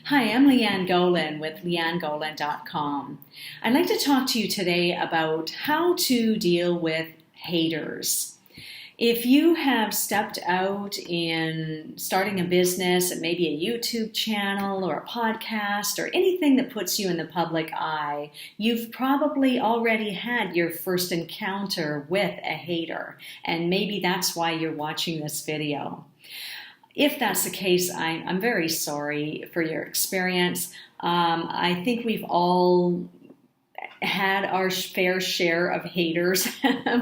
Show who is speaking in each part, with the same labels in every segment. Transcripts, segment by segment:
Speaker 1: Hi, I'm Leanne Golan with leannegolan.com. I'd like to talk to you today about how to deal with haters. If you have stepped out in starting a business, it may be a YouTube channel or a podcast or anything that puts you in the public eye, you've probably already had your first encounter with a hater, and maybe that's why you're watching this video. If that's the case, I'm very sorry for your experience. I think we've all had our fair share of haters,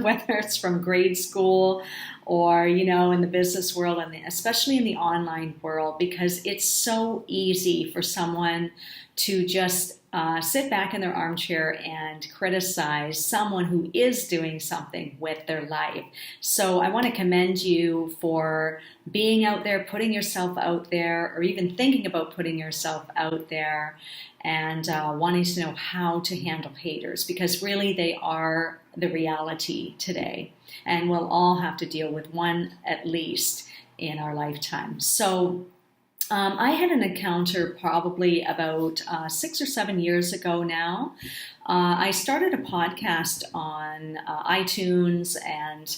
Speaker 1: whether it's from grade school or, in the business world, and especially in the online world, because it's so easy for someone to just sit back in their armchair and criticize someone who is doing something with their life. So I want to commend you for being out there, putting yourself out there, or even thinking about putting yourself out there, and wanting to know how to handle haters, because really they are the reality today, and we'll all have to deal with one at least in our lifetime. So I had an encounter probably about 6 or 7 years ago now. I started a podcast on iTunes, and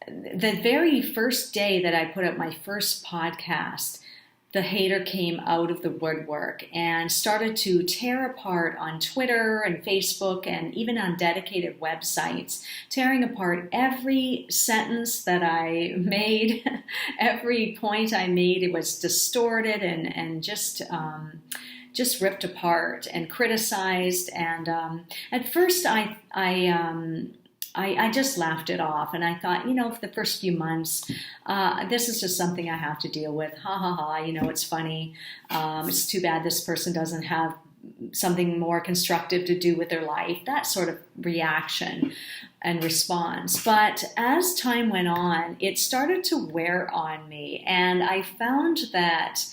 Speaker 1: the very first day that I put up my first podcast, the hater came out of the woodwork and started to tear apart on Twitter and Facebook and even on dedicated websites, tearing apart every sentence that I made, every point I made. It was distorted and just ripped apart and criticized. And at first I just laughed it off, and I thought, for the first few months, this is just something I have to deal with. Ha ha ha, it's funny. It's too bad this person doesn't have something more constructive to do with their life, that sort of reaction and response. But as time went on, it started to wear on me, and I found that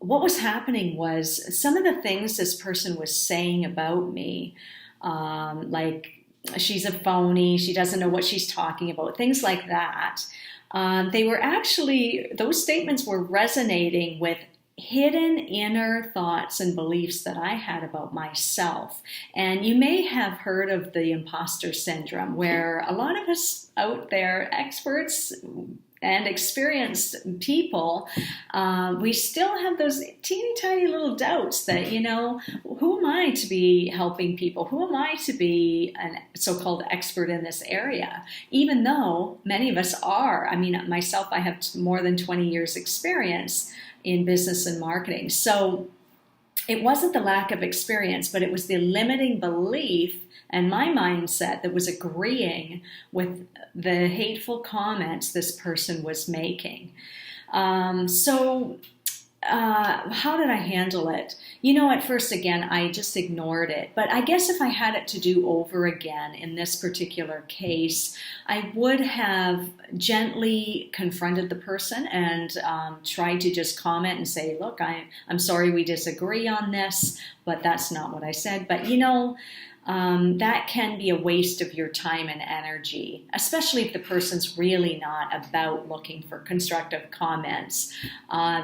Speaker 1: what was happening was some of the things this person was saying about me, like, she's a phony, she doesn't know what she's talking about, things like that. Those statements were resonating with hidden inner thoughts and beliefs that I had about myself. And you may have heard of the imposter syndrome, where a lot of us out there, experts and experienced people, we still have those teeny tiny little doubts that, who am I to be helping people? Who am I to be a so-called expert in this area? Even though many of us are. I mean, myself, I have more than 20 years experience in business and marketing. So it wasn't the lack of experience, but it was the limiting belief and my mindset that was agreeing with the hateful comments this person was making. How did I handle it? At first, again, I just ignored it. But I guess if I had it to do over again in this particular case, I would have gently confronted the person and tried to just comment and say, look, I'm sorry we disagree on this, but that's not what I said. But, that can be a waste of your time and energy, especially if the person's really not about looking for constructive comments.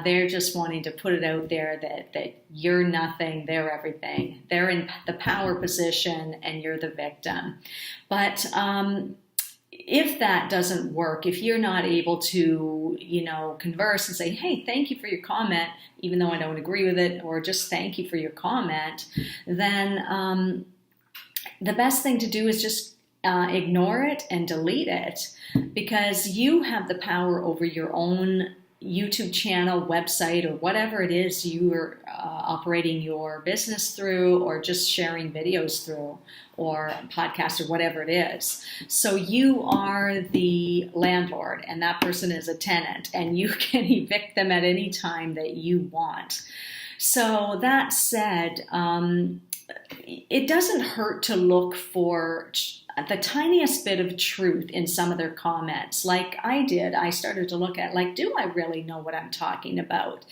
Speaker 1: They're just wanting to put it out there that you're nothing, they're everything. They're in the power position and you're the victim. But if that doesn't work, if you're not able to, converse and say, hey, thank you for your comment, even though I don't agree with it, or just thank you for your comment, then the best thing to do is just ignore it and delete it, because you have the power over your own YouTube channel, website, or whatever it is you are operating your business through, or just sharing videos through, or podcast, or whatever it is. So you are the landlord and that person is a tenant, and you can evict them at any time that you want. So that said, it doesn't hurt to look for the tiniest bit of truth in some of their comments. Like I did, I started to look at, like, do I really know what I'm talking about?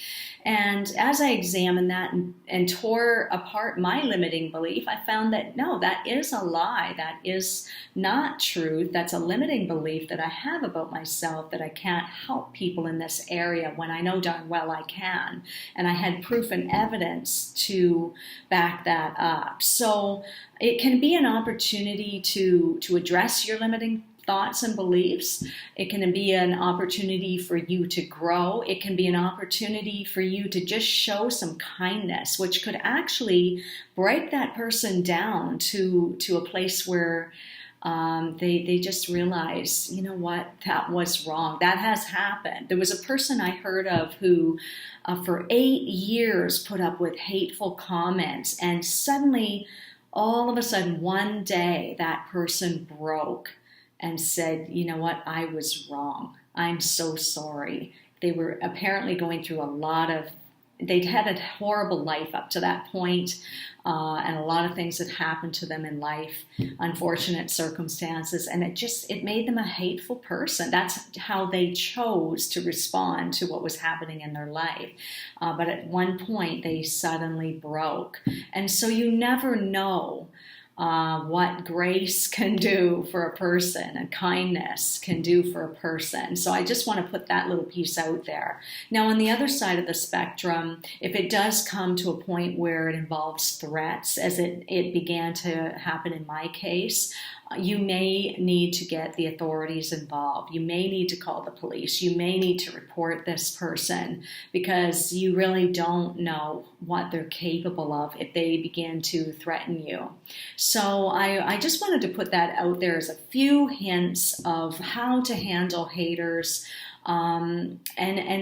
Speaker 1: And as I examined that and tore apart my limiting belief, I found that no, that is a lie. That is not truth. That's a limiting belief that I have about myself, that I can't help people in this area when I know darn well I can. And I had proof and evidence to back that up. So it can be an opportunity to address your limiting thoughts and beliefs. It can be an opportunity for you to grow. It can be an opportunity for you to just show some kindness, which could actually break that person down to a place where they just realize, you know what, that was wrong. That has happened. There was a person I heard of who for 8 years put up with hateful comments, and suddenly, all of a sudden, one day, that person broke and said, you know what, I was wrong. I'm so sorry. They were apparently going through they'd had a horrible life up to that point, and a lot of things had happened to them in life, unfortunate circumstances, and it made them a hateful person. That's how they chose to respond to what was happening in their life. But at one point, they suddenly broke. And so you never know what grace can do for a person and kindness can do for a person. So I just want to put that little piece out there. Now, on the other side of the spectrum, if it does come to a point where it involves threats, as it began to happen in my case, you may need to get the authorities involved. You may need to call the police. You may need to report this person, because you really don't know what they're capable of if they begin to threaten you. So I just wanted to put that out there as a few hints of how to handle haters. And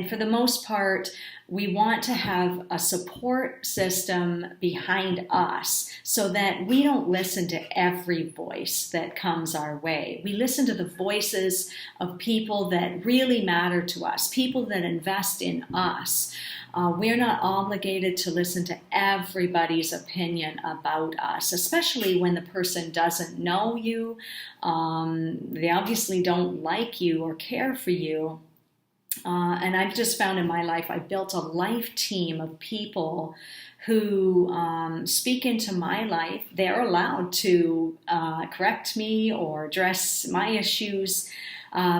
Speaker 1: for the most part, we want to have a support system behind us so that we don't listen to every voice that comes our way. We listen to the voices of people that really matter to us, people that invest in us. We're not obligated to listen to everybody's opinion about us, especially when the person doesn't know you. They obviously don't like you or care for you. And I've just found in my life, I built a life team of people who speak into my life. They're allowed to correct me or address my issues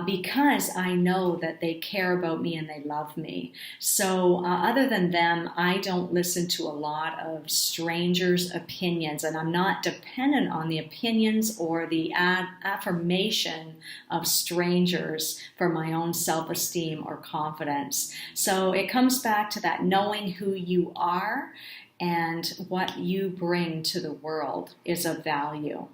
Speaker 1: because I know that they care about me and they love me. So other than them, I don't listen to a lot of strangers' opinions, and I'm not dependent on the opinions or the affirmation of strangers for my own self-esteem or confidence. So it comes back to that knowing who you are and what you bring to the world is of value.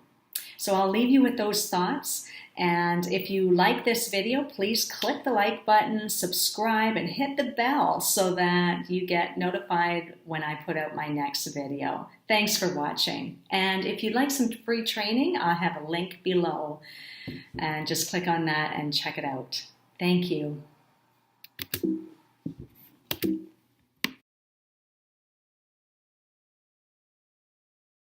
Speaker 1: So I'll leave you with those thoughts. And if you like this video, please click the like button, subscribe, and hit the bell so that you get notified when I put out my next video. Thanks for watching. And if you'd like some free training, I have a link below. And just click on that and check it out. Thank you.